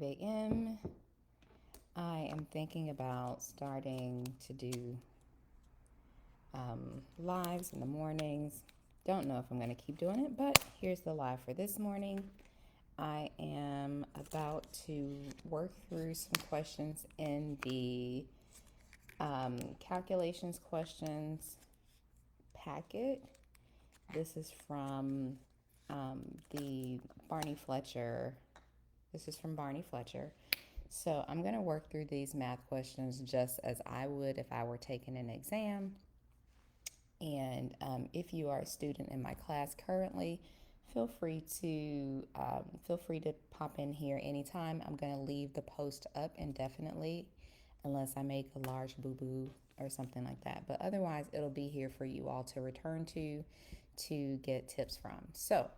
5 a.m. I am thinking about starting to do lives in the mornings. Don't know if I'm going to keep doing it, but here's the live for this morning. I am about to work through some questions in the calculations questions packet. This is from the Barney Fletcher. This is from Barney Fletcher. So I'm going to work through these math questions just as I would if I were taking an exam. And if you are a student in my class currently, feel free to pop in here anytime. I'm going to leave the post up indefinitely unless I make a large boo-boo or something like that. But otherwise, it'll be here for you all to return to get tips from. So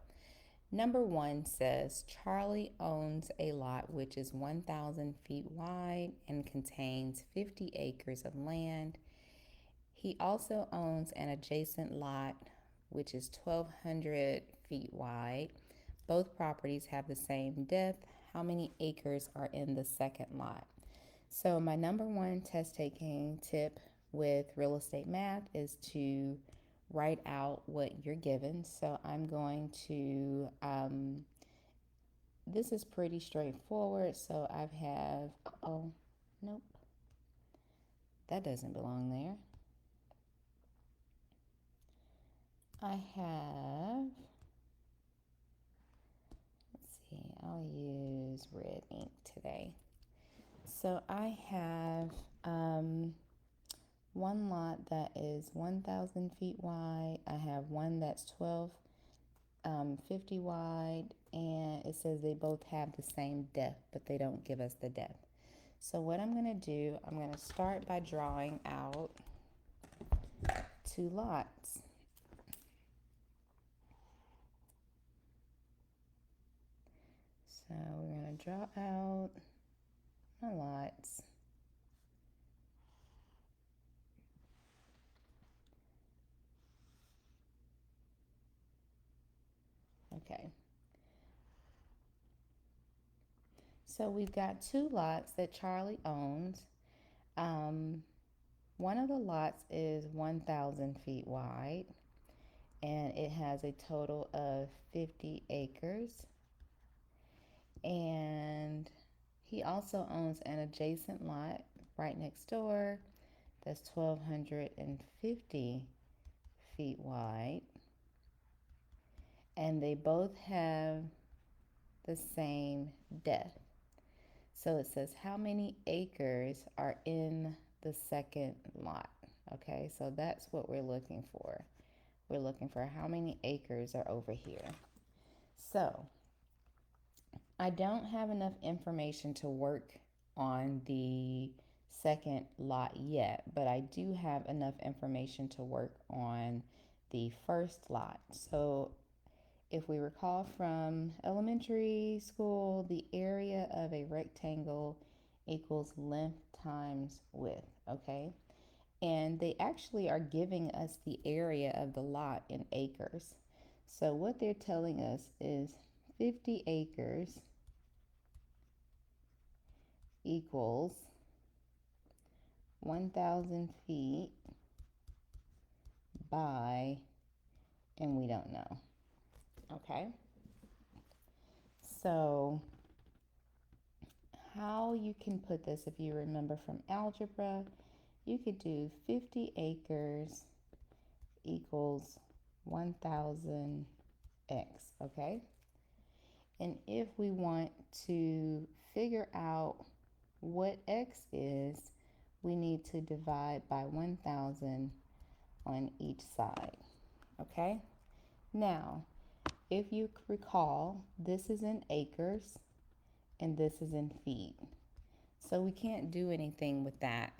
number 1 says Charlie owns a lot which is 1,000 feet wide and contains 50 acres of land. He also owns an adjacent lot which is 1,200 feet wide. Both properties have the same depth. How many acres are in the second lot? So, my number 1 test taking tip with real estate math is to write out what you're given. So, I'm going to, this is pretty straightforward. So, oh, nope, that doesn't belong there. I have, let's see, I'll use red ink today. So I have one lot that is 1,000 feet wide. I have one that's 1,250 wide, and it says they both have the same depth, but they don't give us the depth. So what I'm going to do, I'm going to start by drawing out 2 lots. So we're going to draw out my lots. Okay. So we've got 2 lots that Charlie owns. One of the lots is 1,000 feet wide, and it has a total of 50 acres. And he also owns an adjacent lot right next door that's 1,250 feet wide. And they both have the same depth. So it says how many acres are in the second lot. Okay, so that's what we're looking for. We're looking for how many acres are over here. So I don't have enough information to work on the second lot yet, but I do have enough information to work on the first lot. So if we recall from elementary school, the area of a rectangle equals length times width, okay? And they actually are giving us the area of the lot in acres. So what they're telling us is 50 acres equals 1,000 feet by, and we don't know, okay? So how you can put this, if you remember from algebra, you could do 50 acres equals 1,000 x, okay? And if we want to figure out what x is, we need to divide by 1,000 on each side, okay? Now, if you recall, this is in acres and this is in feet. So we can't do anything with that,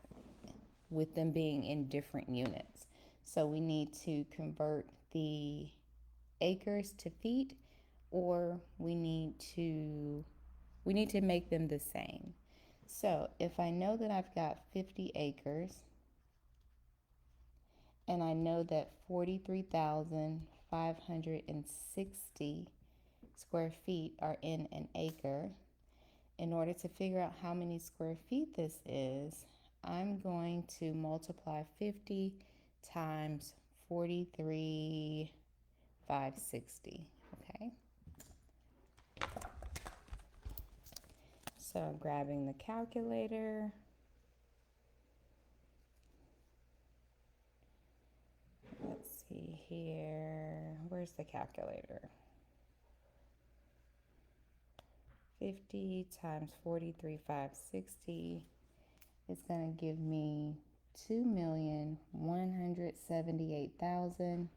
with them being in different units. So we need to convert the acres to feet, or we need to make them the same. So if I know that I've got 50 acres and I know that 43,560 square feet are in an acre, in order to figure out how many square feet this is, I'm going to multiply 50 times 43,560, okay? So I'm grabbing the calculator. Let's see here, where's the calculator? 50 times 43,560 is going to give me 2,178,000.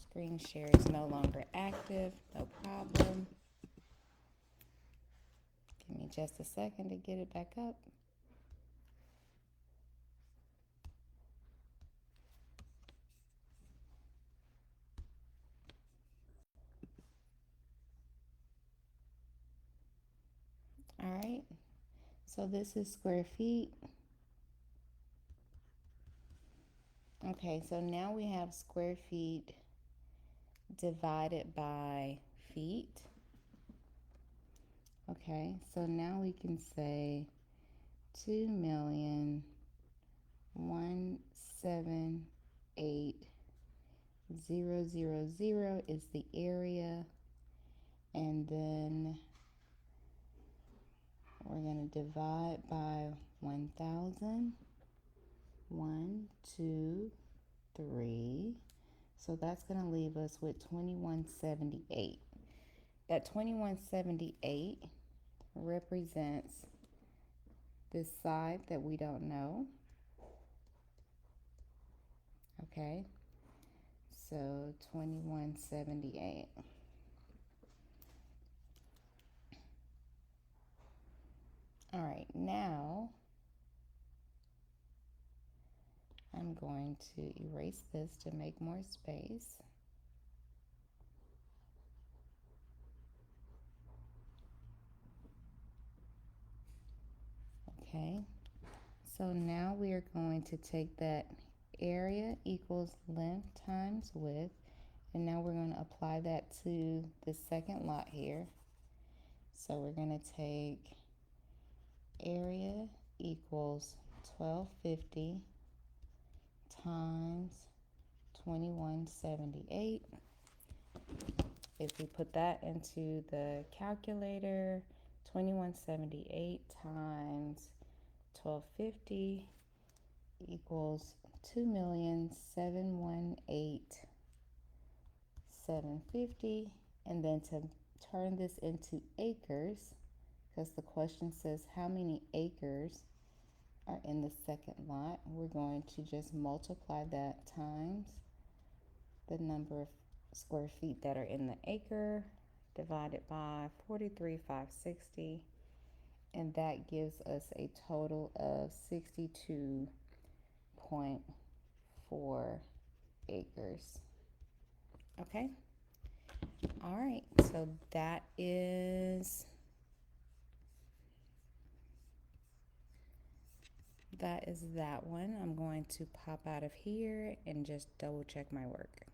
Screen share is no longer active, no problem. Give me just a second to get it back up. All right, so this is square feet. Okay, so now we have square feet divided by feet. Okay, so now we can say 2,178,000 is the area, and then we're going to divide by 1,000. 1, 2, 3. So that's going to leave us with 2,178. That 2,178 represents this side that we don't know. Okay, so 2,178. All right, now I'm going to erase this to make more space. Okay, so now we are going to take that area equals length times width, and now we're going to apply that to the second lot here. So we're going to take area equals 1250 times 2,178. If we put that into the calculator, 2,178 times 1,250 equals 2,718,750. And then to turn this into acres, because the question says how many acres are in the second lot, we're going to just multiply that times the number of square feet that are in the acre divided by 43,560, and that gives us a total of 62.4 acres. Okay, all right, so that is that one. I'm going to pop out of here and just double check my work.